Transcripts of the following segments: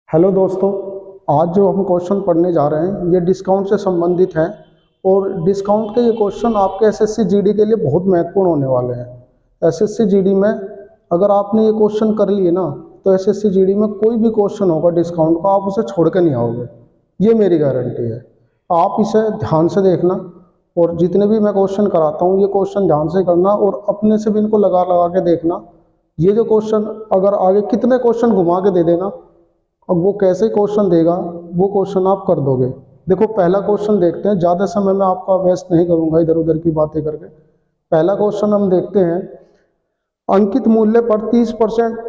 Hello दोस्तों, आज जो हम क्वेश्चन पढ़ने जा रहे हैं ये डिस्काउंट से संबंधित है। और डिस्काउंट के ये क्वेश्चन आपके एसएससी जीडी के लिए बहुत महत्वपूर्ण होने वाले हैं। एसएससी जीडी में अगर आपने ये क्वेश्चन कर लिए ना तो एसएससी जीडी में कोई भी क्वेश्चन होगा डिस्काउंट का आप उसे छोड़ के नहीं आओगे, ये मेरी गारंटी है। आप इसे ध्यान से देखना और जितने भी मैं क्वेश्चन कराता हूँ ये क्वेश्चन ध्यान से करना और अपने से भी इनको लगा लगा के देखना। ये जो क्वेश्चन अगर आगे कितने क्वेश्चन घुमा के दे देना, अब वो कैसे क्वेश्चन देगा वो क्वेश्चन आप कर दोगे। देखो पहला क्वेश्चन देखते हैं, ज़्यादा समय मैं आपका वेस्ट नहीं करूंगा इधर उधर की बातें करके। पहला क्वेश्चन हम देखते हैं, अंकित मूल्य पर 30%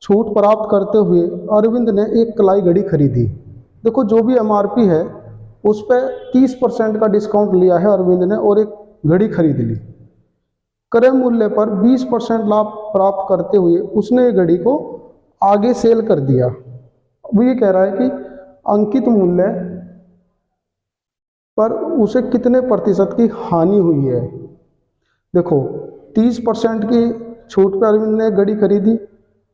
छूट प्राप्त करते हुए अरविंद ने एक कलाई घड़ी खरीदी। देखो जो भी एमआरपी है उस पर 30% का डिस्काउंट लिया है अरविंद ने और एक घड़ी खरीद ली। क्रय मूल्य पर 20% लाभ प्राप्त करते हुए उसने ये घड़ी को आगे सेल कर दिया। वो ये कह रहा है कि अंकित मूल्य पर उसे कितने प्रतिशत की हानि हुई है। देखो 30% की छूट पर अरविंद ने घड़ी खरीदी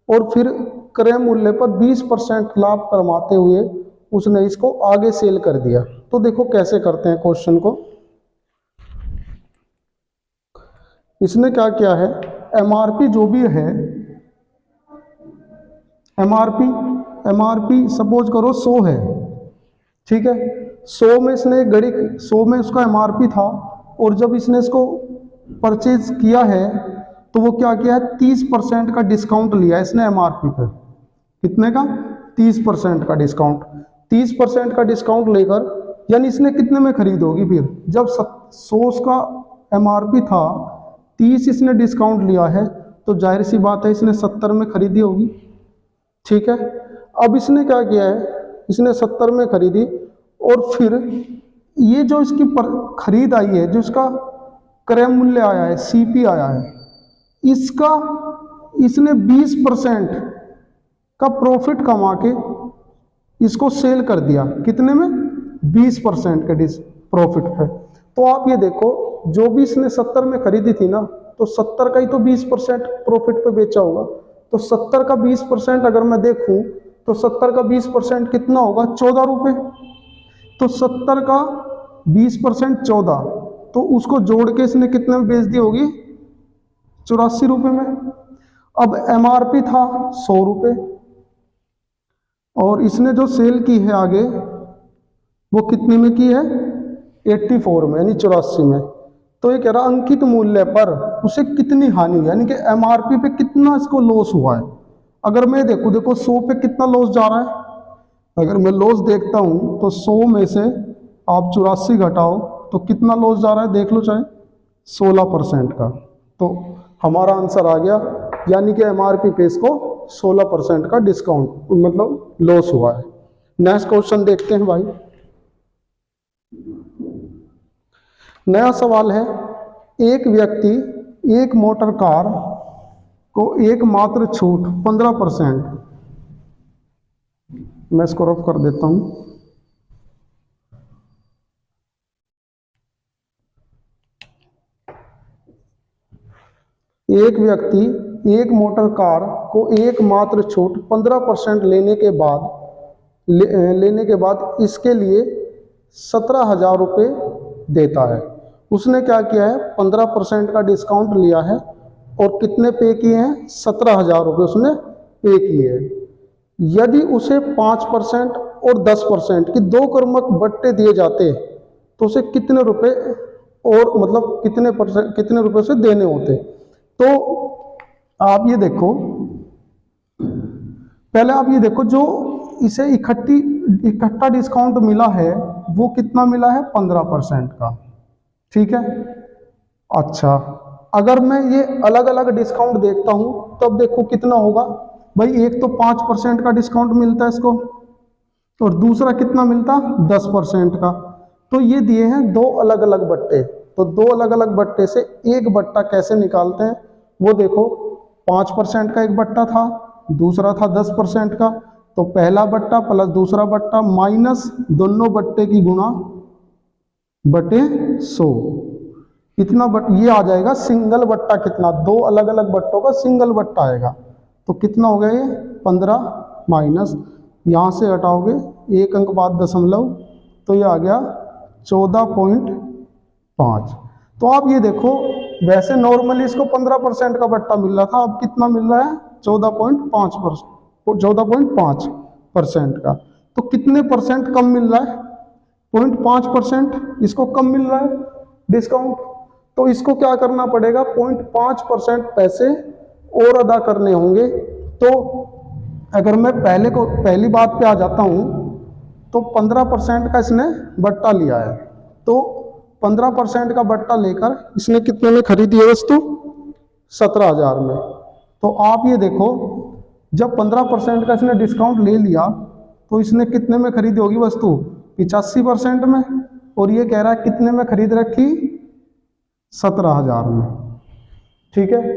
और फिर क्रय मूल्य पर 20% लाभ कमाते हुए उसने इसको आगे सेल कर दिया। तो देखो कैसे करते हैं क्वेश्चन को। इसने क्या किया है, एमआरपी जो भी है, एमआरपी सपोज करो 100 है, ठीक है। 100 में इसने घड़ी 100 में उसका एमआरपी था और जब इसने इसको परचेज किया है तो वो क्या किया है, 30% का डिस्काउंट लिया इसने एमआरपी पर। कितने का? 30% का डिस्काउंट। 30% का डिस्काउंट लेकर यानी इसने कितने में खरीद होगी फिर, जब 100 का एमआरपी था 30 इसने डिस्काउंट लिया है तो जाहिर सी बात है इसने 70 में खरीदी होगी, ठीक है। अब इसने क्या किया है, इसने 70 में खरीदी और फिर ये जो इसकी खरीद आई है, जो इसका क्रय मूल्य आया है, सीपी आया है, इसका इसने 20% का प्रॉफिट कमा के इसको सेल कर दिया। कितने में? 20% के प्रॉफिट पे। तो आप ये देखो जो भी इसने 70 में खरीदी थी ना, तो 70 का ही तो 20% प्रॉफिट पे बेचा होगा। तो 70 का 20% अगर मैं देखूं तो 70 का 20% कितना होगा? 14 रुपये। तो 70 का 20% 14, तो उसको जोड़ के इसने कितने में बेच दी होगी? 84 रुपये में। अब एमआरपी था 100 रुपये और इसने जो सेल की है आगे वो कितने में की है? 84 में, यानी 84 में। तो ये कह रहा अंकित मूल्य पर उसे कितनी हानि हुई, यानी कि एमआरपी पे कितना इसको लॉस हुआ है। अगर मैं देखो 100 पे कितना लॉस जा रहा है, अगर मैं लॉस देखता हूं तो 100 में से आप 84 घटाओ तो कितना लॉस जा रहा है देख लो, चाहे 16% का। तो हमारा आंसर आ गया, यानी कि एमआरपी पे इसको 16% का डिस्काउंट मतलब लॉस हुआ है। नेक्स्ट क्वेश्चन देखते हैं भाई। नया सवाल है, एक व्यक्ति एक मोटर कार को एकमात्र छूट 15%, मैं इसको रफ कर देता हूं। एक व्यक्ति एक मोटर कार को एकमात्र छूट 15% लेने के बाद इसके लिए 17,000 रुपये देता है। उसने क्या किया है, 15% का डिस्काउंट लिया है और कितने पे किए हैं? 17,000 रुपये उसने पे किए हैं। यदि उसे 5% और 10% की दो क्रमिक बट्टे दिए जाते तो उसे कितने रुपए और मतलब कितने रुपए से देने होते। तो आप ये देखो, पहले आप ये देखो जो इसे इकट्ठा डिस्काउंट मिला है वो कितना मिला है? 15% का, ठीक है। अच्छा, अगर मैं ये अलग अलग डिस्काउंट देखता हूं तब देखो कितना होगा भाई। एक तो 5% का डिस्काउंट मिलता है इसको और दूसरा कितना मिलता? 10% का। तो ये दिए हैं दो अलग अलग बट्टे, तो दो अलग अलग बट्टे से एक बट्टा कैसे निकालते हैं वो देखो। 5% का एक बट्टा था, दूसरा था 10% का। तो पहला बट्टा प्लस दूसरा बट्टा माइनस दोनों बट्टे की गुणा बटे 100, कितना ये आ जाएगा सिंगल बट्टा। कितना? दो अलग अलग बट्टों का सिंगल बट्टा आएगा। तो कितना हो गया ये? 15 माइनस यहाँ से हटाओगे 1 अंक बाद दशमलव, तो ये आ गया 14.5। तो आप ये देखो, वैसे नॉर्मली इसको 15% का बट्टा मिल रहा था, अब कितना मिल रहा है? 14.5% का। तो कितने परसेंट कम मिल रहा है? 0.5% इसको कम मिल रहा है डिस्काउंट। तो इसको क्या करना पड़ेगा? 0.5% पैसे और अदा करने होंगे। तो अगर मैं पहली बात पे आ जाता हूं, तो 15% का इसने बट्टा लिया है, तो 15% का बट्टा लेकर इसने कितने में खरीदी है वस्तु? 17,000 में। तो आप ये देखो, जब 15% का इसने डिस्काउंट ले लिया, तो इसने कितने में खरीदी होगी वस्तु? 85% में। और ये कह रहा है कितने में खरीद रखी? 17,000 में। ठीक है,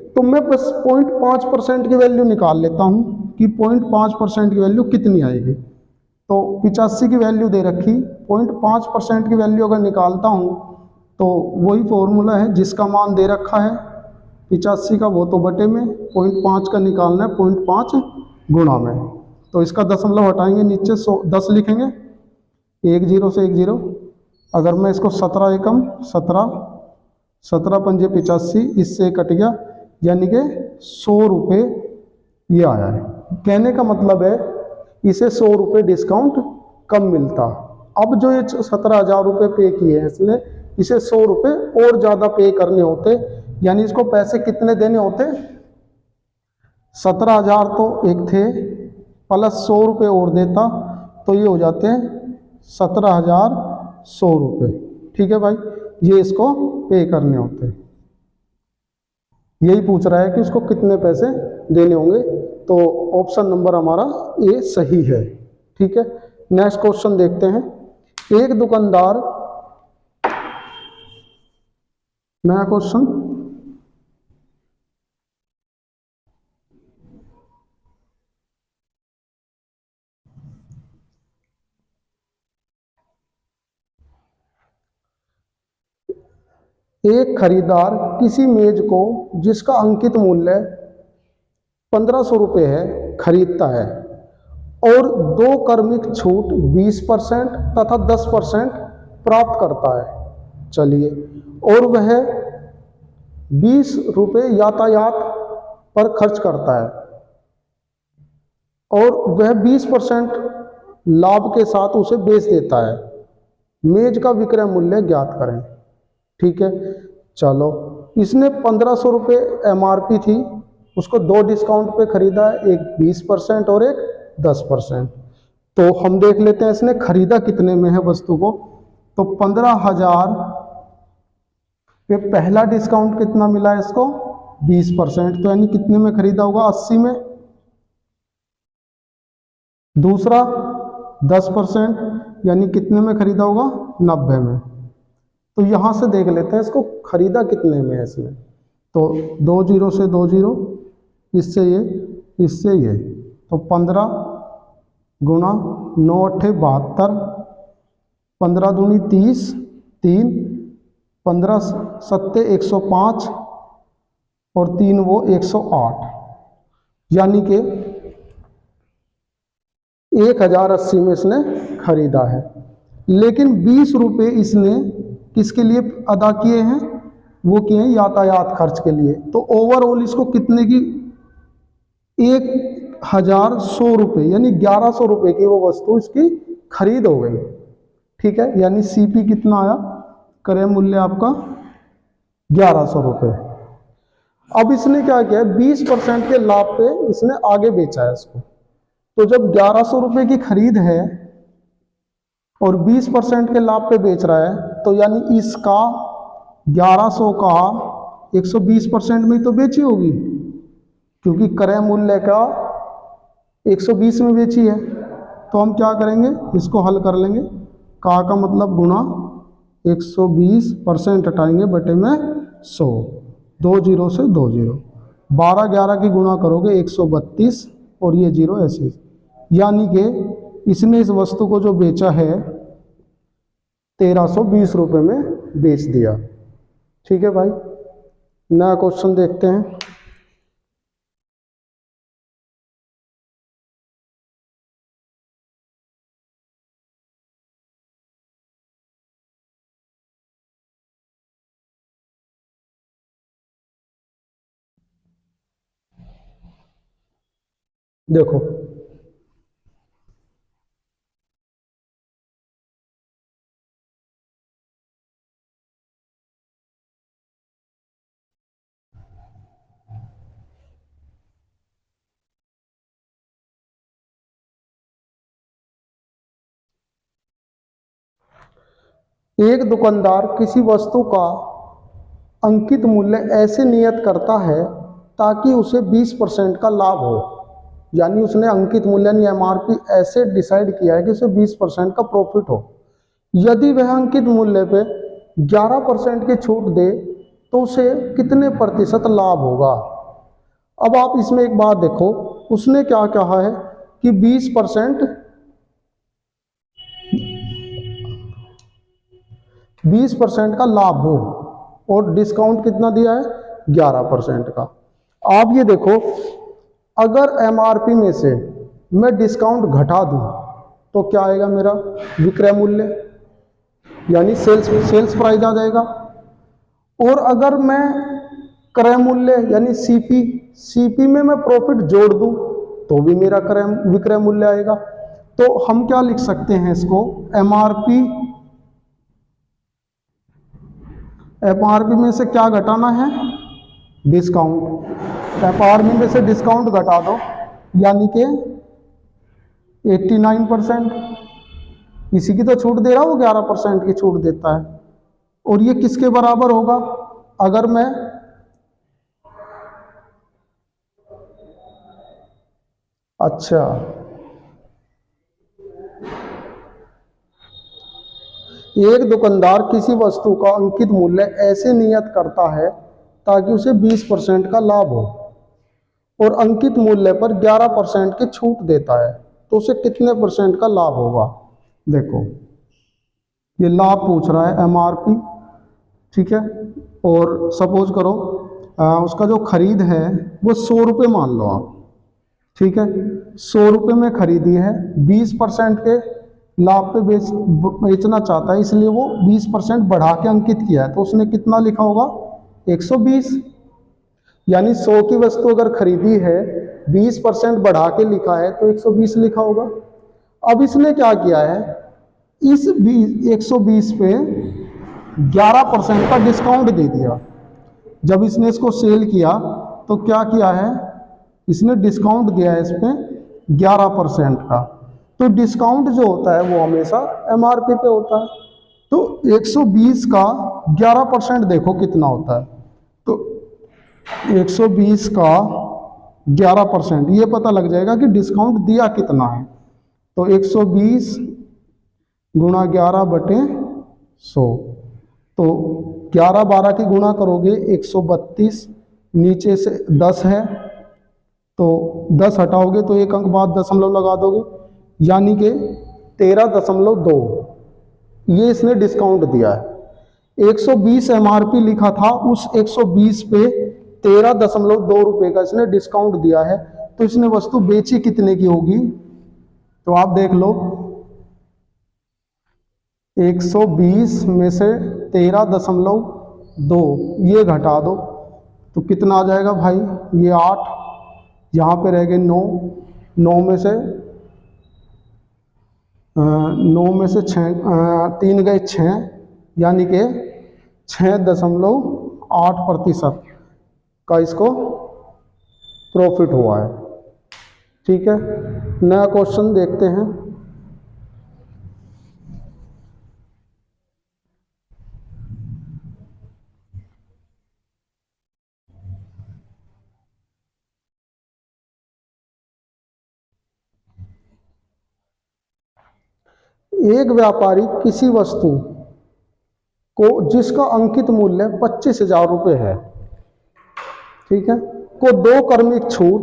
तो मैं बस 0.5% की वैल्यू निकाल लेता हूं कि 0.5% की वैल्यू कितनी आएगी। तो 85 की वैल्यू दे रखी, 0.5% की वैल्यू अगर निकालता हूं, तो वही फॉर्मूला है जिसका मान दे रखा है 85 का, वो तो बटे में 0.5 का निकालना है 0.5 गुणा में। तो इसका दशमलव हटाएंगे, नीचे 10 लिखेंगे, 1 0 से 1 0। अगर मैं इसको 17 एकम 17 पंजे 85, इससे कट गया, यानी कि 100 रुपये ये आया है। कहने का मतलब है इसे 100 रुपये डिस्काउंट कम मिलता। अब जो ये 17,000 रुपये पे किए हैं इसने, इसे 100 रुपये और ज़्यादा पे करने होते, यानी इसको पैसे कितने देने होते? 17,000 तो एक थे, प्लस 100 रुपये और देता, तो ये हो जाते हैं 17,100 रुपये। ठीक है भाई, ये इसको पे करने होते हैं। यही पूछ रहा है कि उसको कितने पैसे देने होंगे, तो ऑप्शन नंबर हमारा ए सही है। ठीक है, नेक्स्ट क्वेश्चन देखते हैं। एक दुकानदार, नया क्वेश्चन, एक खरीदार किसी मेज को जिसका अंकित मूल्य 1500 रुपये है खरीदता है और 2 क्रमिक छूट 20% तथा 10% प्राप्त करता है। चलिए, और वह 20 रुपये यातायात पर खर्च करता है और वह 20% लाभ के साथ उसे बेच देता है। मेज का विक्रय मूल्य ज्ञात करें। ठीक है, चलो, इसने 1500 रुपये MRP थी, उसको 2 डिस्काउंट पे खरीदा है, एक 20% और एक 10%। तो हम देख लेते हैं इसने खरीदा कितने में है वस्तु को। तो 15,000 पे पहला डिस्काउंट कितना मिला है इसको? 20%, तो यानी कितने में खरीदा होगा? 80 में। दूसरा 10%, यानी कितने में खरीदा होगा? 90 में। तो यहाँ से देख लेते हैं इसको खरीदा कितने में है इसने। तो 2 0 से 2 0, इससे ये, इससे ये, तो 15 गुणा 9 8 72, 15 दूनी 30, 3, 15 सत्ते 105 और 3 वो 108, यानी कि 1080 में इसने खरीदा है। लेकिन 20 रुपये इसने किसके लिए अदा किए हैं? वो किए हैं यातायात खर्च के लिए। तो ओवरऑल इसको कितने की? 1,100 रुपये, यानी 1100 रुपये की वो वस्तु इसकी खरीद हो गई। ठीक है, यानी सीपी कितना आया? क्रय मूल्य आपका 1100 रुपये। अब इसने क्या किया? 20% के लाभ पे इसने आगे बेचा है इसको। तो जब 1100 रुपये की खरीद है और 20% के लाभ पे बेच रहा है, तो यानी इसका 1100 का 120% में तो बेची होगी, क्योंकि क्रय मूल्य का 120 में बेची है। तो हम क्या करेंगे? इसको हल कर लेंगे। का मतलब गुणा 120% हटाएंगे बटे में 100, 2 0 से 2 0, 12 11 की गुणा करोगे 132 और ये 0 ऐसे, यानी कि इसने इस वस्तु को जो बेचा है 1320 रुपये में बेच दिया। ठीक है भाई, नया क्वेश्चन देखते हैं। देखो एक दुकानदार किसी वस्तु का अंकित मूल्य ऐसे नियत करता है ताकि उसे 20% का लाभ हो। यानी उसने अंकित मूल्य यानी एमआरपी ऐसे डिसाइड किया है कि उसे 20% का प्रॉफिट हो। यदि वह अंकित मूल्य पे 11% की छूट दे तो उसे कितने प्रतिशत लाभ होगा। अब आप इसमें एक बात देखो, उसने क्या कहा है कि 20% का लाभ हो और डिस्काउंट कितना दिया है 11% का। आप ये देखो, अगर एमआरपी में से मैं डिस्काउंट घटा दूं तो क्या आएगा मेरा विक्रय मूल्य यानी सेल्स प्राइस आ जाएगा। और अगर मैं क्रय मूल्य यानी सीपी में मैं प्रॉफिट जोड़ दूं तो भी मेरा विक्रय मूल्य आएगा। तो हम क्या लिख सकते हैं इसको, एमआरपी में से क्या घटाना है डिस्काउंट। एमआरपी में से डिस्काउंट घटा दो यानी कि 89%, इसी की तो छूट दे रहा हूँ, 11% की छूट देता है। और ये किसके बराबर होगा, अगर मैं अच्छा एक दुकानदार किसी वस्तु का अंकित मूल्य ऐसे नियत करता है ताकि उसे 20% का लाभ हो और अंकित मूल्य पर 11% की छूट देता है तो उसे कितने परसेंट का लाभ होगा। देखो ये लाभ पूछ रहा है एमआरपी, ठीक है। और सपोज करो उसका जो खरीद है वो 100 रुपये मान लो आप, ठीक है। 100 रुपये में खरीदी है, 20% के लाभ पे बेचना चाहता है, इसलिए वो 20% बढ़ा के अंकित किया है। तो उसने कितना लिखा होगा 120, यानी 100 की वस्तु अगर खरीदी है 20% बढ़ा के लिखा है तो 120 लिखा होगा। अब इसने क्या किया है, इस 120 पे 11% का डिस्काउंट दे दिया। जब इसने इसको सेल किया तो क्या किया है, इसने डिस्काउंट दिया है इस पे 11% का। तो डिस्काउंट जो होता है वो हमेशा एमआरपी पे होता है। तो 120 का 11% देखो कितना होता है, तो 120 का 11% ये पता लग जाएगा कि डिस्काउंट दिया कितना है। तो 120 गुणा 11/100, तो 11-12 की गुणा करोगे 132, नीचे से 10 है तो 10 हटाओगे तो एक अंक बाद दशमलव लगा दोगे यानी कि 13.2 ये इसने डिस्काउंट दिया है। 120 एमआरपी लिखा था, उस 120 पे 13.2 रुपये का इसने डिस्काउंट दिया है। तो इसने वस्तु बेची कितने की होगी, तो आप देख लो 120 में से 13.2 ये घटा दो तो कितना आ जाएगा भाई, ये 8, यहाँ पे रह गए 9, 9 में से 3 गए 6, यानी कि 6.8% का इसको प्रॉफिट हुआ है। ठीक है, नया क्वेश्चन देखते हैं। एक व्यापारी किसी वस्तु को जिसका अंकित मूल्य 25,000 रुपये है, ठीक है, को 2 क्रमिक छूट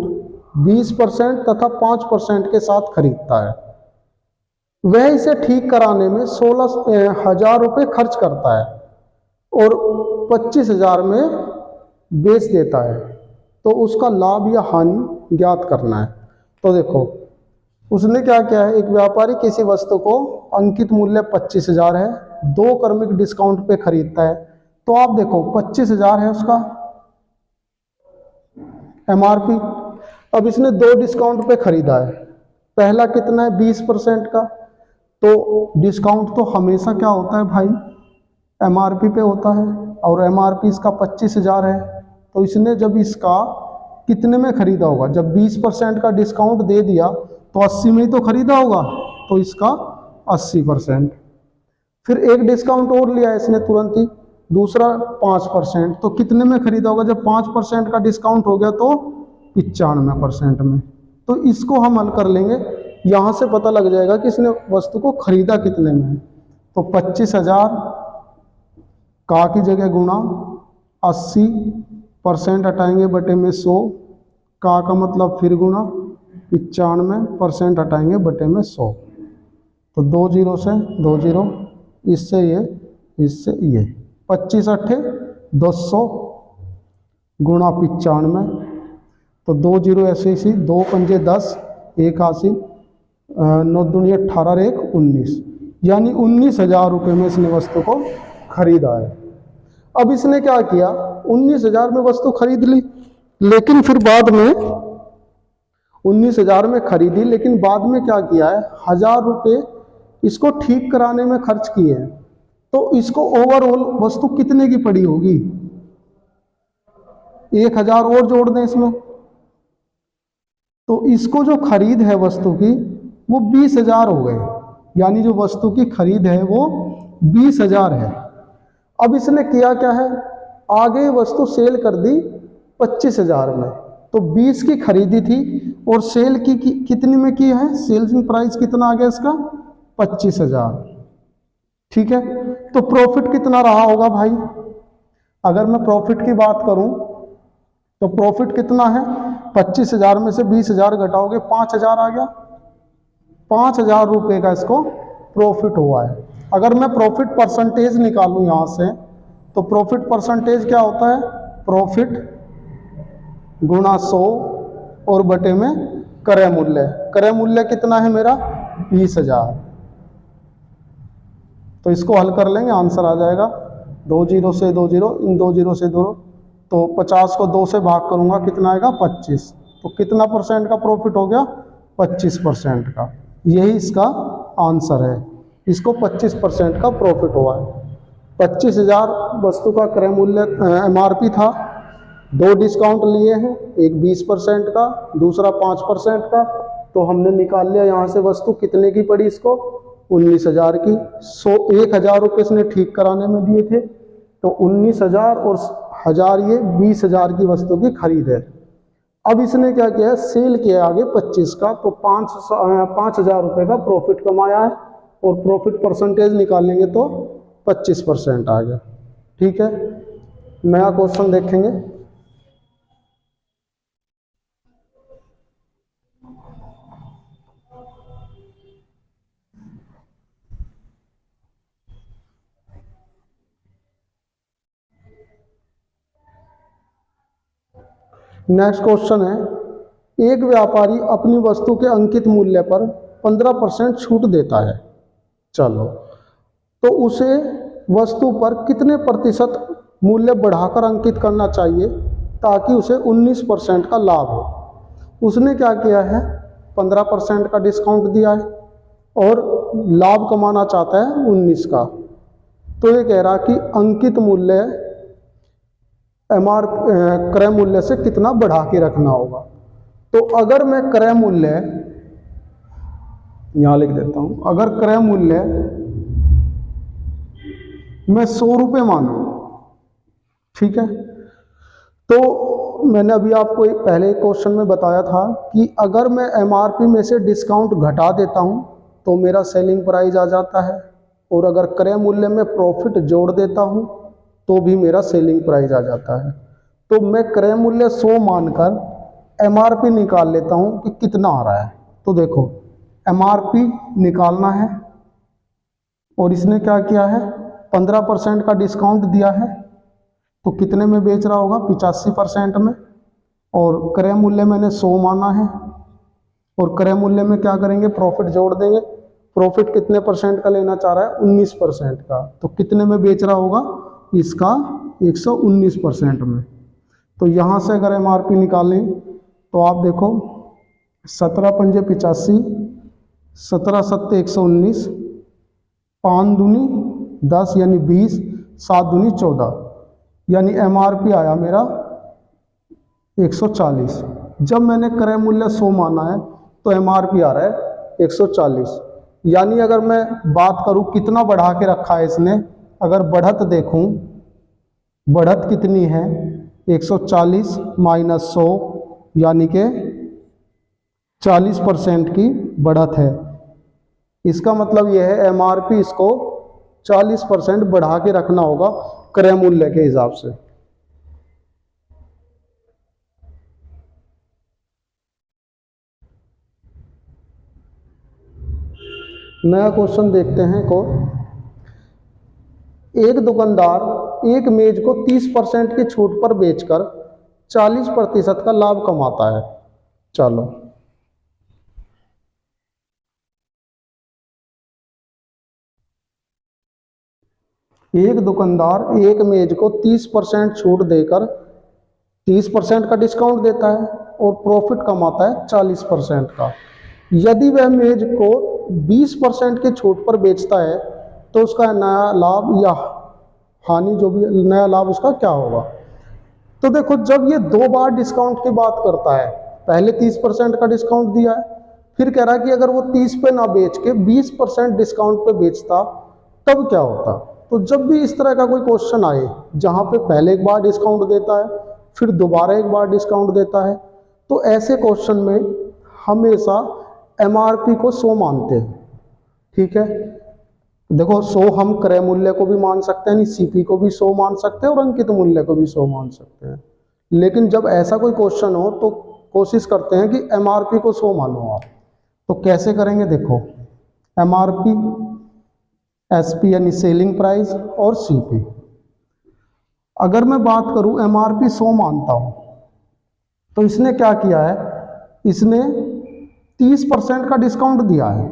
20% तथा 5% के साथ खरीदता है। वह इसे ठीक कराने में 16,000 रुपये खर्च करता है और 25,000 में बेच देता है, तो उसका लाभ या हानि ज्ञात करना है। तो देखो उसने क्या किया है, एक व्यापारी किसी वस्तु को अंकित मूल्य 25,000 है, 2 क्रमिक डिस्काउंट पे खरीदता है। तो आप देखो 25,000 है उसका एमआरपी। अब इसने 2 डिस्काउंट पे खरीदा है। पहला कितना है 20% का, तो डिस्काउंट तो हमेशा क्या होता है भाई, एमआरपी पे होता है, और एमआरपी इसका 25,000 है। तो इसने जब इसका कितने में खरीदा होगा, जब 20% का डिस्काउंट दे दिया तो 80 में ही तो खरीदा होगा, तो इसका 80%। फिर एक डिस्काउंट और लिया इसने तुरंत ही, दूसरा 5%, तो कितने में खरीदा होगा, जब 5% का डिस्काउंट हो गया तो 95% में। तो इसको हम हल कर लेंगे, यहाँ से पता लग जाएगा कि इसने वस्तु को खरीदा कितने में है। तो 25,000 का की जगह गुणा 80% हटाएंगे बटे में 100, का मतलब फिर गुणा 95% हटाएंगे बटे में 100, तो 2 जीरो से 2 जीरो, इससे ये 25 अट्ठे 200 गुणा 95, तो 2 जीरो ऐसे इसी, 2 पंजे 10, 81, 9 दूनी 18, 1 19, यानी 19,000 रुपये में इसने वस्तु को खरीदा है। अब इसने क्या किया, 19,000 में वस्तु खरीद ली, लेकिन फिर बाद में 19,000 में खरीदी, लेकिन बाद में क्या किया है, 1,000 रुपये इसको ठीक कराने में खर्च किए हैं। तो इसको ओवरऑल वस्तु कितने की पड़ी होगी, 1,000 और जोड़ दें इसमें, तो इसको जो खरीद है वस्तु की वो 20,000 हो गए, यानी जो वस्तु की खरीद है वो 20,000 है। अब इसने किया क्या है, आगे वस्तु सेल कर दी 25,000 में, तो 20 की खरीदी थी और सेल की कितनी में की है, सेलिंग प्राइस कितना आ गया इसका 25,000, ठीक है। तो प्रॉफिट कितना रहा होगा भाई, अगर मैं प्रॉफिट की बात करूं तो प्रॉफिट कितना है, 25,000 में से 20,000 घटाओगे 5,000 आ गया, 5,000 रुपये का इसको प्रॉफिट हुआ है। अगर मैं प्रॉफिट परसेंटेज निकालूं यहाँ से, तो प्रॉफिट परसेंटेज क्या होता है, प्रॉफिट गुणा 100 और बटे में क्रय मूल्य, क्रय मूल्य कितना है मेरा 20,000। तो इसको हल कर लेंगे, आंसर आ जाएगा 2 जीरो से 2 जीरो, इन 2 जीरो से 2, तो 50 को 2 से भाग करूंगा कितना आएगा 25, तो कितना परसेंट का प्रॉफिट हो गया 25% का, यही इसका आंसर है। इसको 25% का प्रॉफिट हुआ है। 25,000 वस्तु का क्रय मूल्य एमआरपी था, 2 डिस्काउंट लिए हैं, एक 20% का, दूसरा 5% का, तो हमने निकाल लिया यहाँ से वस्तु कितने की पड़ी इसको 19,000 की। 1,000 रुपये इसने ठीक कराने में दिए थे, तो 19,000 और 1,000 ये 20,000 की वस्तु की खरीद है। अब इसने क्या किया है, सेल किया आगे 25 का, तो 5,000 रुपये का प्रॉफिट कमाया है, और प्रॉफिट परसेंटेज निकालेंगे तो 25% आ गया, ठीक है। नया क्वेश्चन देखेंगे। नेक्स्ट क्वेश्चन है, एक व्यापारी अपनी वस्तु के अंकित मूल्य पर 15% छूट देता है, चलो, तो उसे वस्तु पर कितने प्रतिशत मूल्य बढ़ाकर अंकित करना चाहिए ताकि उसे 19% का लाभ हो। उसने क्या किया है, 15% का डिस्काउंट दिया है और लाभ कमाना चाहता है 19 का। तो ये कह रहा कि अंकित मूल्य क्रय मूल्य से कितना बढ़ा के रखना होगा। तो अगर मैं क्रय मूल्य यहां लिख देता हूं, अगर क्रय मूल्य मैं 100 रुपये मानूं, ठीक है, तो मैंने अभी आपको पहले क्वेश्चन में बताया था कि अगर मैं एमआरपी में से डिस्काउंट घटा देता हूं तो मेरा सेलिंग प्राइस आ जाता है, और अगर क्रय मूल्य में प्रॉफिट जोड़ देता हूं तो भी मेरा सेलिंग प्राइस आ जाता है। तो मैं क्रय मूल्य 100 मानकर एमआरपी निकाल लेता हूं कि कितना आ रहा है। तो देखो एमआरपी निकालना है, और इसने क्या किया है 15% का डिस्काउंट दिया है, तो कितने में बेच रहा होगा 85% में, और क्रय मूल्य मैंने 100 माना है, और क्रय मूल्य में क्या करेंगे प्रॉफिट जोड़ देंगे। प्रॉफिट कितने परसेंट का लेना चाह रहा है 19% का, तो कितने में बेच रहा होगा इसका 119% में। तो यहाँ से अगर एमआरपी निकालें तो आप देखो 17 पंजे 85, 17 सत्ते 119, 5 दूनी 10 यानी 20, 7 दूनी 14, यानी एमआरपी आया मेरा 140। जब मैंने क्रय मूल्य 100 माना है तो एमआरपी आ रहा है 140। यानी अगर मैं बात करूं कितना बढ़ा के रखा है इसने, अगर बढ़त देखूं, बढ़त कितनी है 140 माइनस 100, यानी कि 40% की बढ़त है। इसका मतलब यह है एमआरपी इसको 40% बढ़ा के रखना होगा क्रय मूल्य के हिसाब से। नया क्वेश्चन देखते हैं को, एक दुकानदार एक मेज को 30% की छूट पर बेचकर 40% का लाभ कमाता है। चलो, एक दुकानदार एक मेज को 30% छूट देकर 30% का डिस्काउंट देता है और प्रॉफिट कमाता है 40% का। यदि वह मेज को 20% की छूट पर बेचता है तो उसका नया लाभ या हानि, जो भी नया लाभ उसका क्या होगा। तो देखो, जब ये 2 बार डिस्काउंट की बात करता है, पहले 30% का डिस्काउंट दिया है, फिर कह रहा है कि अगर वो 30 पे ना बेच के 20% डिस्काउंट पे बेचता तब क्या होता। तो जब भी इस तरह का कोई क्वेश्चन आए जहां पे पहले एक बार डिस्काउंट देता है फिर दोबारा एक बार डिस्काउंट देता है, तो ऐसे क्वेश्चन में हमेशा एमआरपी को 100 मानते हैं। ठीक है, देखो 100 हम क्रय मूल्य को भी मान सकते हैं, सीपी को भी 100 मान सकते हैं और अंकित मूल्य को भी 100 मान सकते हैं। लेकिन जब ऐसा कोई क्वेश्चन हो तो कोशिश करते हैं कि एमआरपी को 100 मानो आप। तो कैसे करेंगे, देखो एमआरपी, एसपी यानी सेलिंग प्राइस और सीपी। अगर मैं बात करूं एमआरपी 100 मानता हूं तो इसने क्या किया है, इसने 30% का डिस्काउंट दिया है।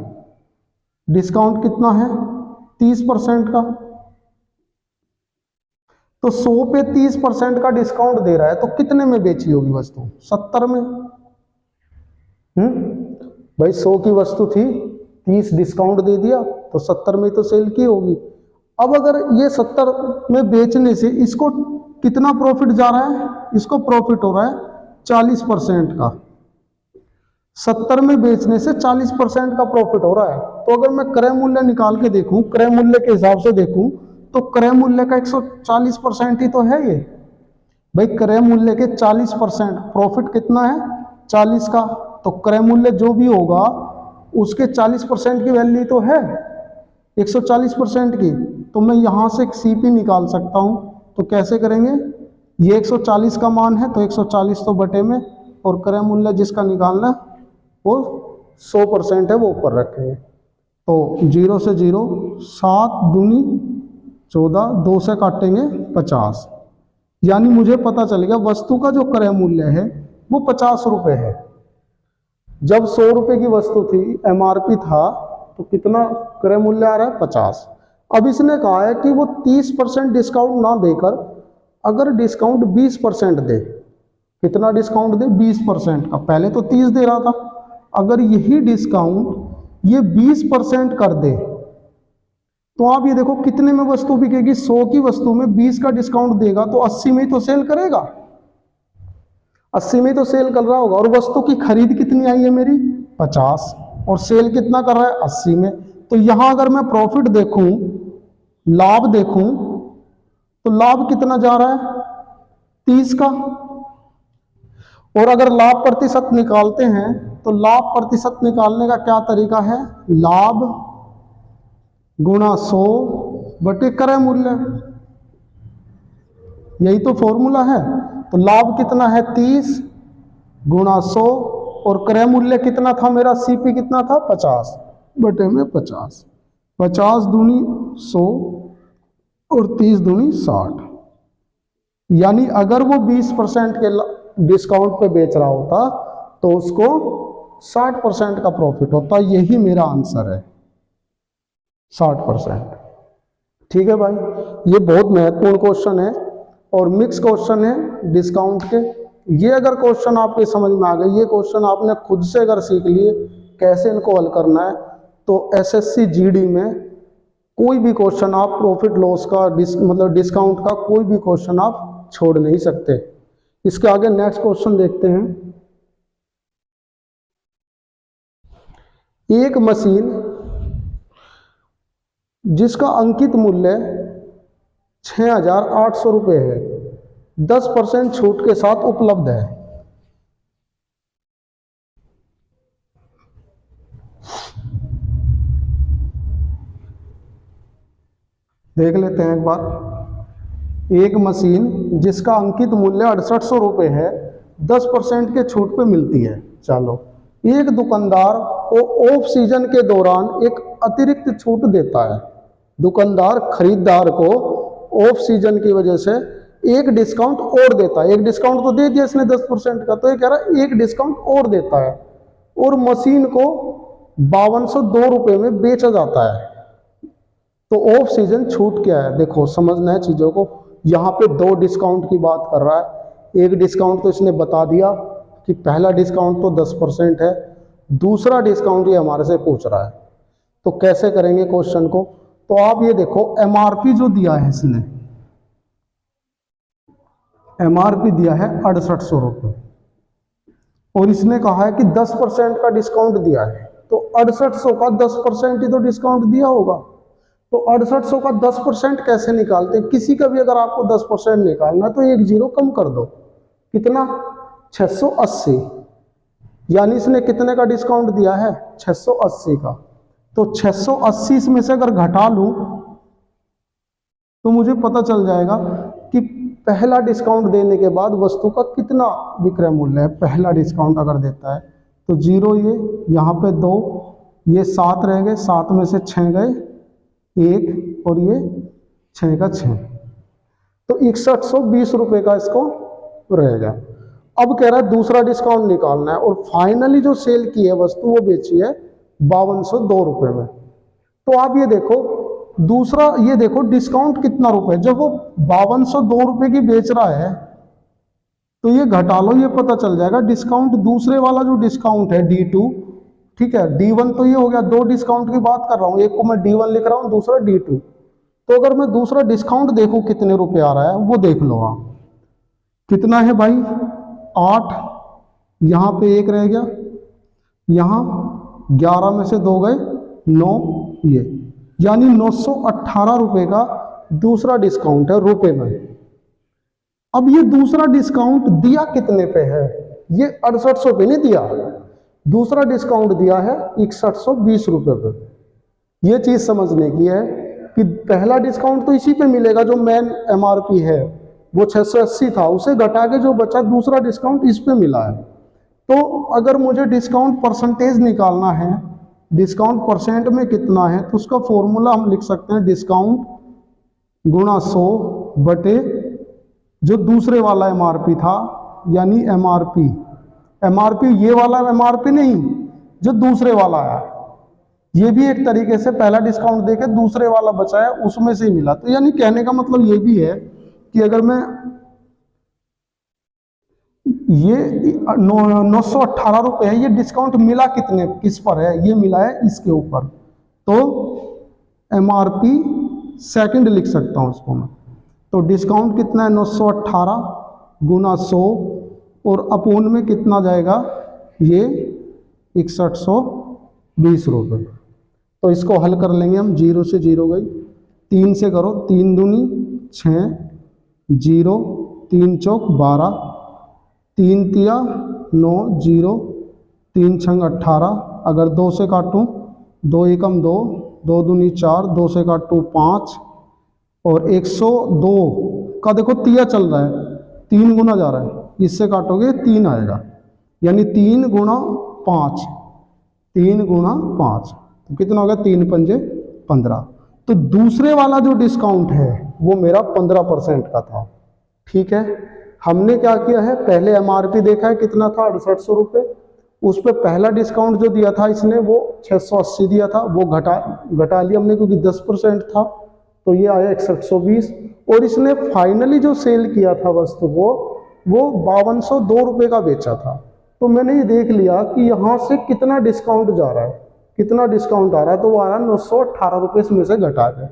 डिस्काउंट कितना है 30% का, तो 100 पे 30% का डिस्काउंट दे रहा है तो कितने में बेची होगी वस्तु, 70 में। भाई 100 की वस्तु थी, 30 डिस्काउंट दे दिया तो 70 में तो सेल की होगी। अब अगर ये 70 में बेचने से इसको कितना प्रॉफिट जा रहा है, इसको प्रॉफिट हो रहा है 40% का। 70 में बेचने से 40% का प्रॉफिट हो रहा है। तो अगर मैं क्रय मूल्य निकाल के देखूं, क्रय मूल्य के हिसाब से देखूं, तो क्रय मूल्य का 140% ही तो है ये। भाई क्रय मूल्य के 40%, प्रॉफिट कितना है 40 का, तो क्रय मूल्य जो भी होगा उसके 40% की वैल्यू तो है 140% की। तो मैं यहाँ से एक सीपी निकाल सकता हूँ। तो कैसे करेंगे, ये 140 का मान है तो 140 तो बटे में, और क्रय मूल्य जिसका निकालना वो 100% है वो ऊपर रखेंगे। तो 0 से 0, 7 दूनी 14, 2 से काटेंगे 50, यानी मुझे पता चलेगा वस्तु का जो क्रय मूल्य है वो 50 रुपये है। जब 100 रुपये की वस्तु थी, एमआरपी था, तो कितना क्रय मूल्य आ रहा है 50। अब इसने कहा है कि वो 30% डिस्काउंट ना देकर अगर डिस्काउंट 20% दे, कितना डिस्काउंट दे 20% का, पहले तो 30 दे रहा था, अगर यही डिस्काउंट ये 20% कर दे तो आप ये देखो कितने में वस्तु बिकेगी। 100 की वस्तु में 20 का डिस्काउंट देगा तो 80 में ही तो सेल करेगा, 80 में तो सेल कर रहा होगा। और वस्तु की खरीद कितनी आई है मेरी 50, और सेल कितना कर रहा है 80 में। तो यहां अगर मैं प्रॉफिट देखूं, लाभ देखूं, तो लाभ कितना जा रहा है 30 का। और अगर लाभ प्रतिशत निकालते हैं तो लाभ प्रतिशत निकालने का क्या तरीका है, लाभ गुणा 100 बटे क्रय मूल्य, यही तो फॉर्मूला है। तो लाभ कितना है 30 गुणा 100, और क्रय मूल्य कितना था मेरा, सीपी कितना था 50 बटे में 50, 50 दूनी 100 और 30 दूनी 60। यानी अगर वो 20% के डिस्काउंट पे बेच रहा होता तो उसको 60% का प्रॉफिट होता। यही मेरा आंसर है 60%। ठीक है भाई, ये बहुत महत्वपूर्ण क्वेश्चन है और मिक्स क्वेश्चन है डिस्काउंट के। ये अगर क्वेश्चन आपके समझ में आ गए, ये क्वेश्चन आपने खुद से अगर सीख लिए कैसे इनको हल करना है, तो एसएससी जीडी में कोई भी क्वेश्चन आप प्रॉफिट लॉस का मतलब डिस्काउंट का कोई भी क्वेश्चन आप छोड़ नहीं सकते। इसके आगे नेक्स्ट क्वेश्चन देखते हैं। एक मशीन जिसका अंकित मूल्य 6,800 रुपये है, 10% छूट के साथ उपलब्ध है। देख लेते हैं एक बार। एक मशीन जिसका अंकित मूल्य 6800 रुपये है, 10% के छूट पे मिलती है। चलो, एक दुकानदार को ऑफ सीजन के दौरान एक अतिरिक्त छूट देता है। दुकानदार खरीदार को ऑफ सीजन की वजह से एक डिस्काउंट और देता है। एक डिस्काउंट तो दे दिया इसने 10% का, तो ये कह रहा है एक डिस्काउंट और देता है और मशीन को 5202 रुपये में बेचा जाता है। तो ऑफ सीजन छूट क्या है, देखो समझना है चीज़ों को। यहाँ पे दो डिस्काउंट की बात कर रहा है। एक डिस्काउंट तो इसने बता दिया कि पहला डिस्काउंट तो 10% है, दूसरा डिस्काउंट ये हमारे से पूछ रहा है। तो कैसे करेंगे क्वेश्चन को, तो आप ये देखो एमआरपी जो दिया है इसने, एमआरपी दिया है 6800 रुपये और इसने कहा है कि 10% का डिस्काउंट दिया है। तो 6800 का 10% ही तो डिस्काउंट दिया होगा। तो 6800 का 10% कैसे निकालते हैं? किसी का भी अगर आपको 10% निकालना तो एक जीरो कम कर दो। कितना? 680। यानी इसने कितने का डिस्काउंट दिया है? 680 का। तो 680 इसमें से अगर घटा लूं तो मुझे पता चल जाएगा कि पहला डिस्काउंट देने के बाद वस्तु का कितना विक्रय मूल्य है। पहला डिस्काउंट अगर देता है तो जीरो, ये यहाँ पे 2, ये 7 रह गए, 7 में से 6 गए 1 और ये 6 का 6, तो 6120 रुपये का इसको रहेगा। अब कह रहा है दूसरा डिस्काउंट निकालना है और फाइनली जो सेल की है वस्तु वो बेची है 5202 रुपये में। तो आप ये देखो दूसरा, ये देखो डिस्काउंट कितना रुपए, जब वो 5202 रुपये की बेच रहा है तो ये घटा लो, ये पता चल जाएगा डिस्काउंट दूसरे वाला जो डिस्काउंट है D2, ठीक है, D1 तो ये हो गया, दो डिस्काउंट की बात कर रहा हूँ, एक को मैं D1 लिख रहा हूँ, दूसरा D2। तो अगर मैं दूसरा डिस्काउंट देखूँ कितने रुपए आ रहा है वो देख लो आप। कितना है भाई? 8, यहाँ पे 1 रह गया, यहाँ 11 में से 2 गए 9, ये यानी 918 रुपये का दूसरा डिस्काउंट है रुपए में। अब ये दूसरा डिस्काउंट दिया कितने पे है? ये 6800 पे नहीं दिया, दूसरा डिस्काउंट दिया है 6120 रुपये पे। ये चीज़ समझने की है कि पहला डिस्काउंट तो इसी पे मिलेगा जो मेन एमआरपी है, वो 680 था, उसे घटा के जो बचा दूसरा डिस्काउंट इस पे मिला है। तो अगर मुझे डिस्काउंट परसेंटेज निकालना है, डिस्काउंट परसेंट में कितना है, तो उसका फॉर्मूला हम लिख सकते हैं डिस्काउंट गुणा 100 बटे जो दूसरे वाला एमआरपी था, यानी एमआरपी, एमआरपी ये वाला एमआरपी नहीं जो दूसरे वाला है, ये भी एक तरीके से पहला डिस्काउंट देके दूसरे वाला बचा है उसमें से ही मिला। तो यानी कहने का मतलब ये भी है कि अगर मैं ये 918 रुपये है, ये डिस्काउंट मिला कितने, किस पर है? ये मिला है इसके ऊपर। तो एमआरपी सेकंड लिख सकता हूँ उसको मैं। तो डिस्काउंट कितना है? 918 गुना 100 और अपोन में कितना जाएगा? ये 6120 रुपये। तो इसको हल कर लेंगे हम, 0 से 0 गई, 3 से करो, 3 दूनी 6, 0 3 चौक 12, 3 तिया 9, 0 3 छंग 18। अगर 2 से काटूँ, 2 एकम 2, 2 दूनी 4, 2 से काटूँ 5 और 102 का देखो तिया चल रहा है, 3 गुना जा रहा है, इससे काटोगे 3 आएगा, यानी 3 गुणा 5, 3 गुणा 5 तो कितना हो गया? 3 पंजे 15। तो दूसरे वाला जो डिस्काउंट है वो मेरा 15% का था। ठीक है, हमने क्या किया है, पहले एमआरपी देखा है कितना था? 6800 रुपये। उस पर पहला डिस्काउंट जो दिया था इसने वो 680 दिया था, वो घटा लिया हमने क्योंकि 10% था, तो ये आया 6120। और इसने फाइनली जो सेल किया था वस्तु वो वो 5202 रुपये का बेचा था। तो मैंने ये देख लिया कि यहाँ से कितना डिस्काउंट जा रहा है, कितना डिस्काउंट आ रहा है, तो वो आ रहा है 918 रुपये इसमें से घटा के।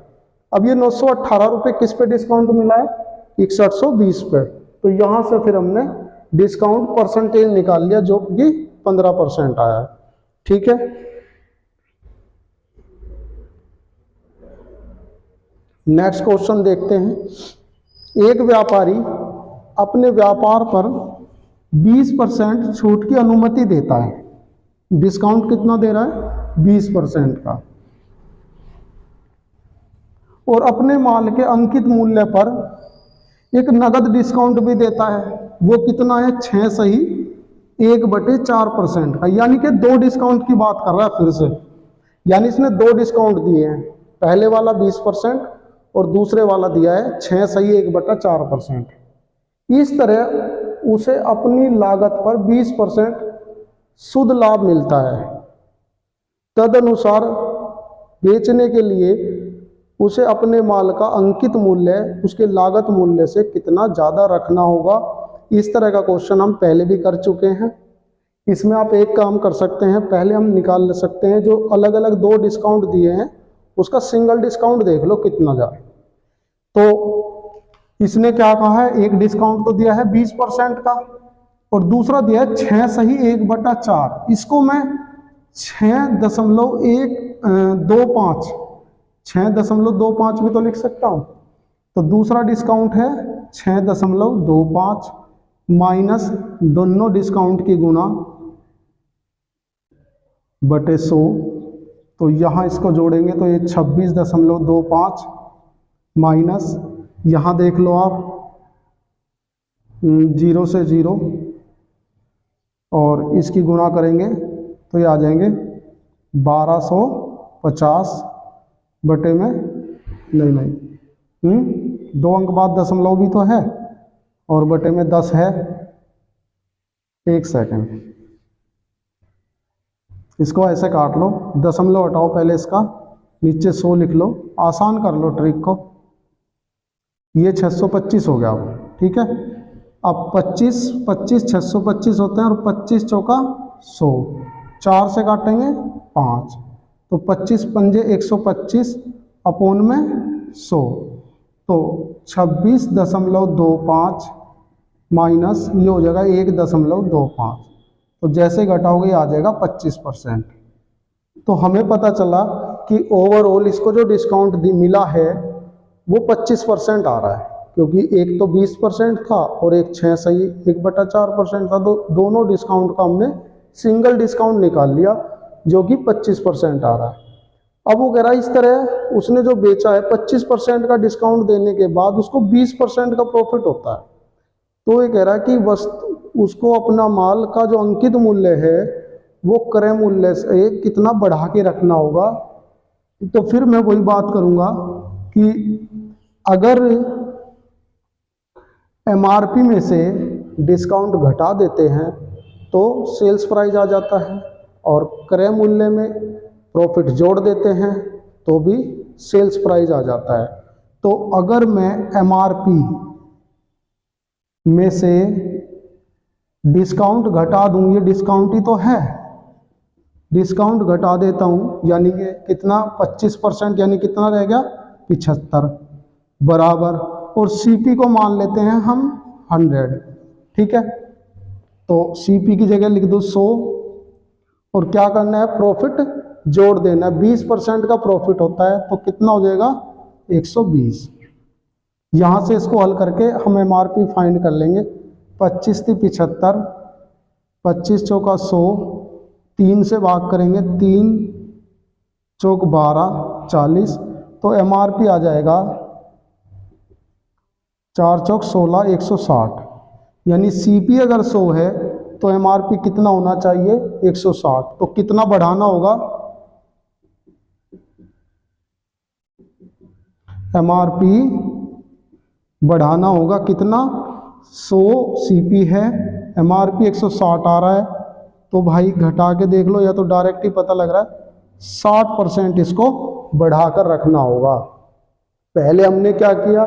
अब ये 918 रुपये किस पे डिस्काउंट मिला है, 6120 पे। तो यहाँ से फिर हमने डिस्काउंट परसेंटेज निकाल लिया जो कि 15% आया है। ठीक है, नेक्स्ट क्वेश्चन देखते हैं। एक व्यापारी अपने व्यापार पर 20% छूट की अनुमति देता है। डिस्काउंट कितना दे रहा है, 20% का, और अपने माल के अंकित मूल्य पर एक नगद डिस्काउंट भी देता है। वो कितना है, 6 सही 1/4% का, यानी कि 2 डिस्काउंट की बात कर रहा है फिर से। यानी इसने 2 डिस्काउंट दिए हैं, पहले वाला 20% और दूसरे वाला दिया है 6 सही 1/4%। इस तरह उसे अपनी लागत पर 20% शुद्ध लाभ मिलता है। तदनुसार बेचने के लिए उसे अपने माल का अंकित मूल्य उसके लागत मूल्य से कितना ज़्यादा रखना होगा। इस तरह का क्वेश्चन हम पहले भी कर चुके हैं। इसमें आप एक काम कर सकते हैं, पहले हम निकाल सकते हैं जो अलग अलग 2 डिस्काउंट दिए हैं उसका सिंगल डिस्काउंट देख लो कितना जाए। तो इसने क्या कहा है, एक डिस्काउंट तो दिया है 20% का और दूसरा दिया है 6 सही 1/4। इसको मैं 6.25 भी तो लिख सकता हूँ। तो दूसरा डिस्काउंट है 6.25 माइनस दोनों डिस्काउंट की गुणा बटे 100। तो यहाँ इसको जोड़ेंगे तो ये 26.25 माइनस, यहाँ देख लो आप 0 से 0 और इसकी गुणा करेंगे तो ये आ जाएंगे 1250 बटे में नहीं 2 अंक बाद दशमलव भी तो है और बटे में 10 है। 1 सेकंड, इसको ऐसे काट लो, दशमलव हटाओ पहले इसका, नीचे 100 लिख लो, आसान कर लो ट्रिक को। ये 625 हो गया अब, ठीक है। अब 25 625 होते हैं और 25 चौका 100, 4 से काटेंगे 5, तो 25 पंजे 125 अपोन में 100, तो 26.25 माइनस ये हो जाएगा 1.25। तो जैसे घटाओगे आ जाएगा 25%। तो हमें पता चला कि ओवरऑल इसको जो डिस्काउंट मिला है वो 25% आ रहा है, क्योंकि एक तो 20% था और एक 6 सही 1/4% था। तो दोनों डिस्काउंट का हमने सिंगल डिस्काउंट निकाल लिया जो कि 25% आ रहा है। अब वो कह रहा है इस तरह उसने जो बेचा है 25% का डिस्काउंट देने के बाद उसको 20% का प्रॉफिट होता है। तो ये कह रहा है कि उसको अपना माल का जो अंकित मूल्य है वो क्रय मूल्य से कितना बढ़ा के रखना होगा। तो फिर मैं वही बात करूंगा कि अगर एमआरपी में से डिस्काउंट घटा देते हैं तो सेल्स प्राइस आ जाता है, और क्रय मूल्य में प्रॉफिट जोड़ देते हैं तो भी सेल्स प्राइस आ जाता है। तो अगर मैं एमआरपी में से डिस्काउंट घटा दूं, ये डिस्काउंट ही तो है, डिस्काउंट घटा देता हूं यानी कि कितना 25%, यानी कितना रह गया 75 बराबर, और सीपी को मान लेते हैं हम 100, ठीक है। तो सीपी की जगह लिख दो 100 और क्या करना है, प्रॉफिट जोड़ देना है। 20% का प्रॉफिट होता है तो कितना हो जाएगा 120। यहाँ से इसको हल करके हम एमआरपी फाइंड कर लेंगे। 25 थी 75, 25 चौका 100, 3 से भाग करेंगे, 3 चौक 12 40, तो एमआरपी आ जाएगा 4 चौक 16 160। यानी सीपी अगर 100 है तो एमआरपी कितना होना चाहिए 160। तो कितना बढ़ाना होगा, एमआरपी बढ़ाना होगा कितना, 100 सीपी है, एमआरपी 160 आ रहा है, तो भाई घटा के देख लो या तो डायरेक्ट ही पता लग रहा है 60% इसको बढ़ाकर रखना होगा। पहले हमने क्या किया,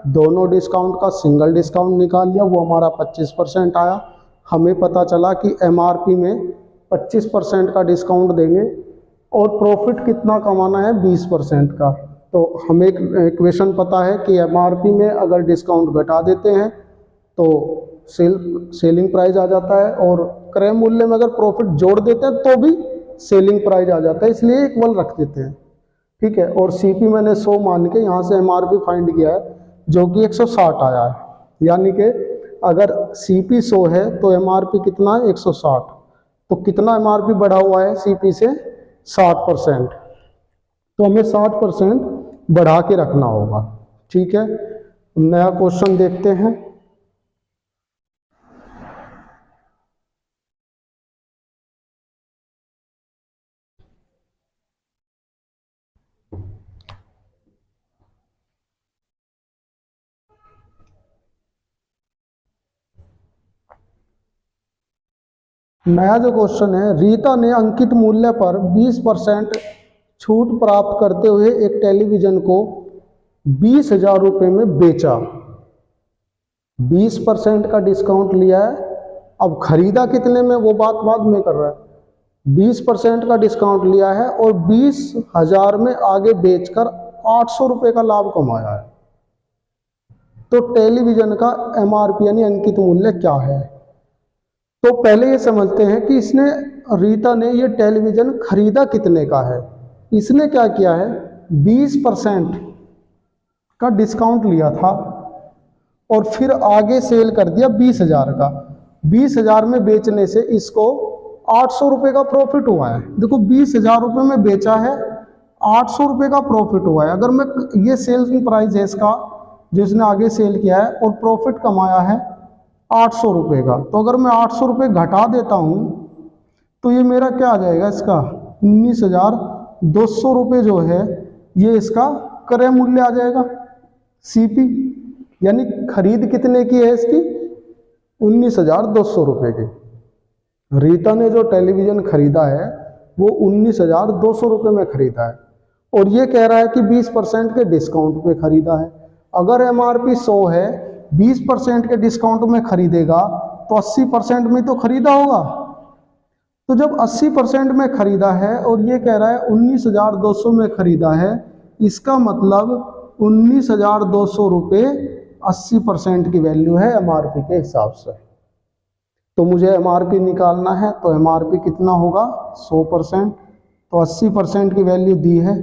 दोनों डिस्काउंट का सिंगल डिस्काउंट निकाल लिया, वो हमारा 25% आया। हमें पता चला कि एमआरपी में 25% का डिस्काउंट देंगे और प्रॉफिट कितना कमाना है, 20% का। तो हमें एक इक्वेशन पता है कि एमआरपी में अगर डिस्काउंट घटा देते हैं तो सेलिंग प्राइस आ जाता है, और क्रय मूल्य में अगर प्रॉफिट जोड़ देते हैं तो भी सेलिंग प्राइस आ जाता है, इसलिए इक्वल रख देते हैं। ठीक है, और सीपी मैंने 100 मान के यहाँ से एमआरपी फाइंड किया है जो कि 160 आया है, यानी कि अगर सीपी 100 है तो एमआरपी कितना है, 160। तो कितना एमआरपी बढ़ा हुआ है सीपी से, 60%। तो हमें 60% बढ़ा के रखना होगा। ठीक है, नया क्वेश्चन देखते हैं। नया जो क्वेश्चन है, रीता ने अंकित मूल्य पर 20% छूट प्राप्त करते हुए एक टेलीविजन को 20,000 रुपये में बेचा। 20% का डिस्काउंट लिया है, अब खरीदा कितने में वो बात बाद में कर रहा है। 20% का डिस्काउंट लिया है और 20,000 में आगे बेचकर 800 रुपये का लाभ कमाया है। तो टेलीविजन का एमआरपी यानी अंकित मूल्य क्या है। तो पहले ये समझते हैं कि रीता ने ये टेलीविज़न खरीदा कितने का है। इसने क्या किया है, 20% का डिस्काउंट लिया था और फिर आगे सेल कर दिया 20,000 का। 20,000 में बेचने से इसको 800 रुपये का प्रॉफिट हुआ है। देखो 20,000 रुपये में बेचा है, 800 रुपये का प्रॉफिट हुआ है। अगर मैं ये सेल्स प्राइस है इसका जो इसने आगे सेल किया है और प्रॉफिट कमाया है 800 रुपये का, तो अगर मैं 800 रुपये घटा देता हूँ तो ये मेरा क्या आ जाएगा, इसका 19,200 रुपये जो है ये इसका क्रय मूल्य आ जाएगा सीपी। यानी खरीद कितने की है इसकी, 19,200 रुपये की। रीता ने जो टेलीविज़न खरीदा है वो 19,200 रुपये में खरीदा है और ये कह रहा है कि 20% के डिस्काउंट पे खरीदा है। अगर एमआरपी 100 है, 20% के डिस्काउंट में खरीदेगा तो 80% में तो खरीदा होगा। तो जब 80% में खरीदा है और ये कह रहा है 19,200 में खरीदा है, इसका मतलब 19,200 रुपये 80% की वैल्यू है एमआरपी के हिसाब से। तो मुझे एमआरपी निकालना है, तो एमआरपी कितना होगा, 100%। तो 80% की वैल्यू दी है,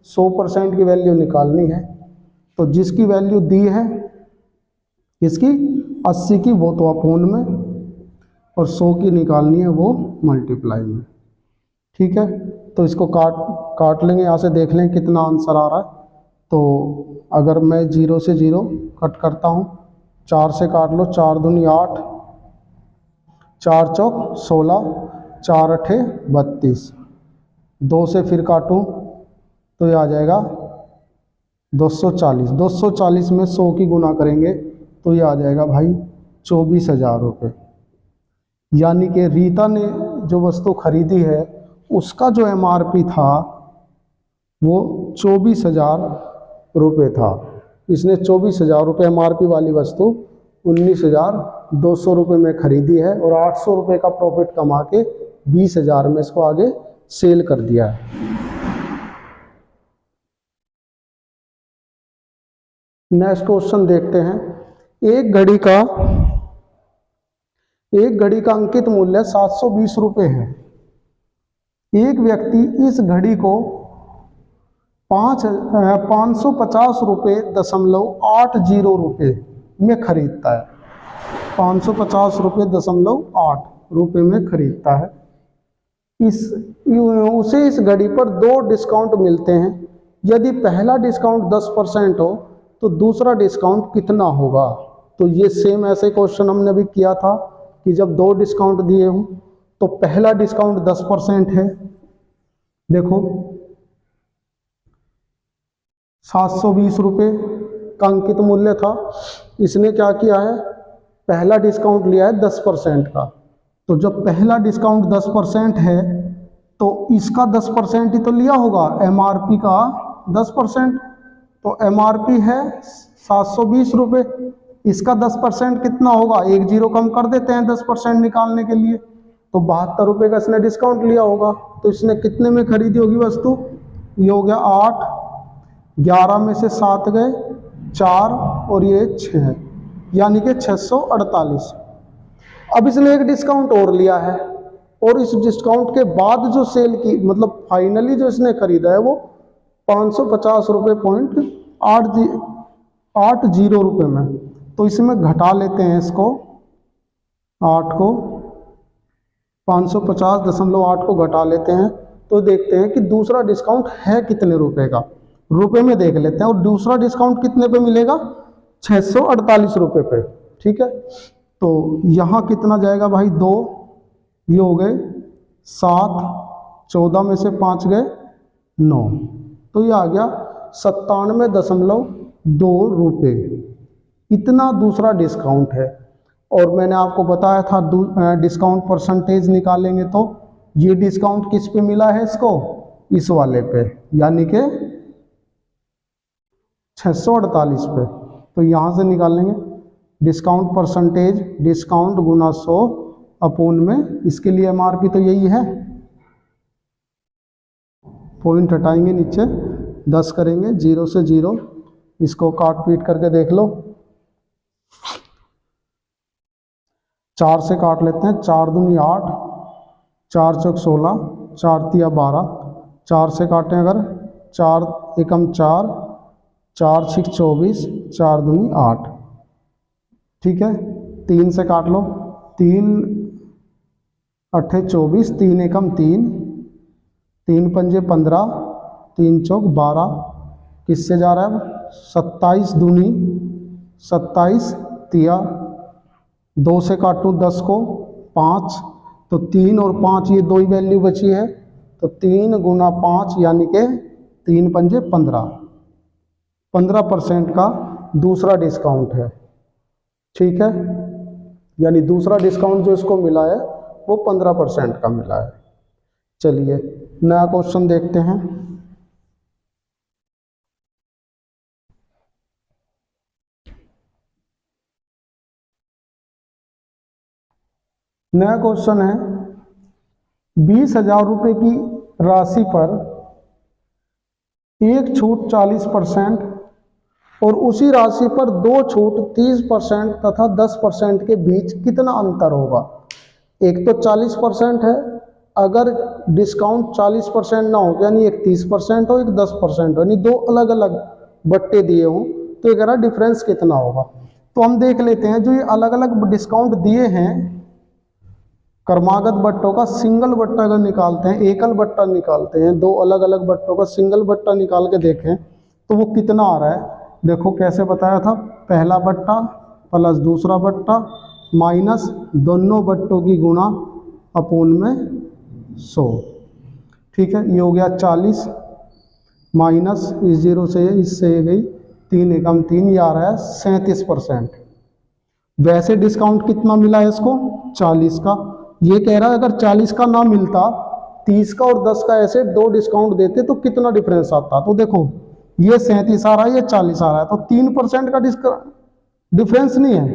100% की वैल्यू निकालनी है। तो जिसकी वैल्यू दी है किसकी, 80 की, वो तो अपोन में, और 100 की निकालनी है वो मल्टीप्लाई में। ठीक है, तो इसको काट लेंगे, यहाँ से देख लें कितना आंसर आ रहा है। तो अगर मैं 0 से 0 कट करता हूँ, 4 से काट लो, 4 दूनी 8, 4 चौक 16, 4 अठे 32, 2 से फिर काटूँ तो ये आ जाएगा 240। 240 में 100 की गुना करेंगे तो ये आ जाएगा भाई 24,000 रुपये। यानी कि रीता ने जो वस्तु खरीदी है उसका जो एमआरपी था वो 24,000 रुपये था। इसने 24,000 रुपये एमआरपी वाली वस्तु 19,200 रुपये में खरीदी है और 800 रुपये का प्रॉफिट कमा के 20,000 में इसको आगे सेल कर दिया है। नेक्स्ट क्वेश्चन देखते हैं। एक घड़ी का अंकित मूल्य 720 रुपये है। एक व्यक्ति इस घड़ी को 550 रुपये दशमलव 80 रुपये में खरीदता है। 550 रुपये दशमलव 8 रुपये में खरीदता है। उसे इस घड़ी पर 2 डिस्काउंट मिलते हैं। यदि पहला डिस्काउंट 10% हो तो दूसरा डिस्काउंट कितना होगा। तो ये सेम ऐसे क्वेश्चन हमने भी किया था कि जब 2 डिस्काउंट दिए हों तो पहला डिस्काउंट 10% है। देखो 720 रुपये का अंकित मूल्य था, इसने क्या किया है, पहला डिस्काउंट लिया है 10% का। तो जब पहला डिस्काउंट 10% है तो इसका 10% ही तो लिया होगा, एमआरपी का 10%। तो एमआरपी है 720 रुपये। इसका 10% कितना होगा, एक जीरो कम कर देते हैं 10% निकालने के लिए, तो 72 रुपये का इसने डिस्काउंट लिया होगा। तो इसने कितने में खरीदी होगी वस्तु, ये हो गया 8, 11 में से 7 गए 4 और ये 6, यानी कि 648। अब इसने एक डिस्काउंट और लिया है, और इस डिस्काउंट के बाद जो सेल की मतलब फाइनली जो इसने खरीदा है वो 550 रुपये पॉइंट 80 रुपये में। तो इसमें घटा लेते हैं इसको 8 को, 550.8 को घटा लेते हैं, तो देखते हैं कि दूसरा डिस्काउंट है कितने रुपए का, रुपए में देख लेते हैं। और दूसरा डिस्काउंट कितने पे मिलेगा, 648 रुपये पे। ठीक है, तो यहाँ कितना जाएगा भाई, 2, ये हो गए 7, 14 में से 5 गए 9, तो ये आ गया 97.2 रुपये। इतना दूसरा डिस्काउंट है। और मैंने आपको बताया था डिस्काउंट परसेंटेज निकालेंगे, तो ये डिस्काउंट किस पे मिला है इसको, इस वाले पे, यानी कि 648 पे। तो यहाँ से निकाल लेंगे डिस्काउंट परसेंटेज, डिस्काउंट गुना 100 अपोन में, इसके लिए एमआरपी तो यही है, पॉइंट हटाएंगे नीचे 10 करेंगे, 0 से 0, इसको काट पीट करके देख लो, 4 से काट लेते हैं, 4 दूनी 8, 4 चौक 16, 4 तिया 12, 4 से काटें अगर 4 एकम 4, 4 छिक 24, 4 दूनी 8। ठीक है, 3 से काट लो, 3 अट्ठे 24, 3 एकम 3, 3 पंजे 15, 3 चौक 12, किससे जा रहा है, 27 दूनी 27 तिया, 2 से काटूँ 10 को 5, तो 3 और 5 ये 2 ही वैल्यू बची है, तो 3 गुना 5 यानी कि 3 पंजे 15, 15% का दूसरा डिस्काउंट है। ठीक है, यानी दूसरा डिस्काउंट जो इसको मिला है वो 15% का मिला है। चलिए नया क्वेश्चन देखते हैं। नया क्वेश्चन है, 20,000 रुपये की राशि पर एक छूट 40% और उसी राशि पर 2 छूट 30% तथा 10% के बीच कितना अंतर होगा। एक तो 40% है, अगर डिस्काउंट 40% ना हो, यानी एक 30% हो, एक 10% हो, यानी 2 अलग अलग बट्टे दिए हों, तो ये कह रहा डिफरेंस कितना होगा। तो हम देख लेते हैं, जो ये अलग अलग डिस्काउंट दिए हैं क्रमागत बट्टों का सिंगल बट्टा अगर निकालते हैं, एकल बट्टा निकालते हैं, 2 अलग अलग बट्टों का सिंगल बट्टा निकाल के देखें तो वो कितना आ रहा है। देखो कैसे बताया था, पहला बट्टा प्लस दूसरा बट्टा माइनस दोनों बट्टों की गुणा अपोन में 100। ठीक है, ये हो गया 40 माइनस इस 0 से इससे ये गई 3 एकम 3, ये आ रहा है 37%। वैसे डिस्काउंट कितना मिला है इसको, 40 का। ये कह रहा है अगर 40 का ना मिलता, 30 का और 10 का ऐसे 2 डिस्काउंट देते तो कितना डिफरेंस आता। तो देखो ये 37 आ रहा है, ये 40 आ रहा है, तो 3% का डिफरेंस नहीं है,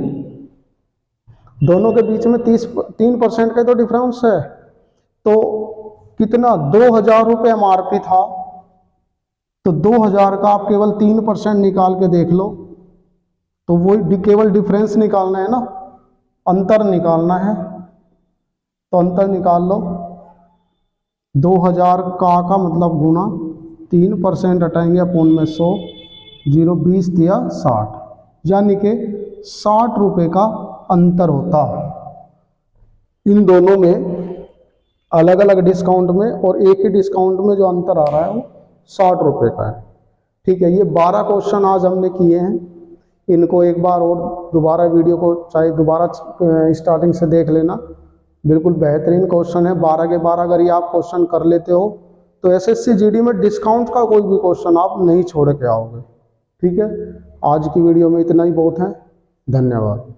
दोनों के बीच में 3% का तो डिफरेंस है। तो कितना, 2,000 रुपये एमआरपी था, तो 2,000 का आप केवल 3% निकाल के देख लो, तो वो केवल डिफरेंस निकालना है ना, अंतर निकालना है, तो अंतर निकाल लो। 2,000 का मतलब गुना 3% हटाएंगे अपोन में 100, 0 20 दिया 60, यानी कि 60 रुपये का अंतर होता इन दोनों में, अलग अलग डिस्काउंट में और एक ही डिस्काउंट में जो अंतर आ रहा है वो 60 रुपये का है। ठीक है, ये 12 क्वेश्चन आज हमने किए हैं, इनको एक बार और दोबारा वीडियो को चाहे दोबारा स्टार्टिंग से देख लेना, बिल्कुल बेहतरीन क्वेश्चन है। 12 के 12 अगर ये आप क्वेश्चन कर लेते हो तो एसएससी जीडी में डिस्काउंट का कोई भी क्वेश्चन आप नहीं छोड़ के आओगे। ठीक है, आज की वीडियो में इतना ही बहुत है, धन्यवाद।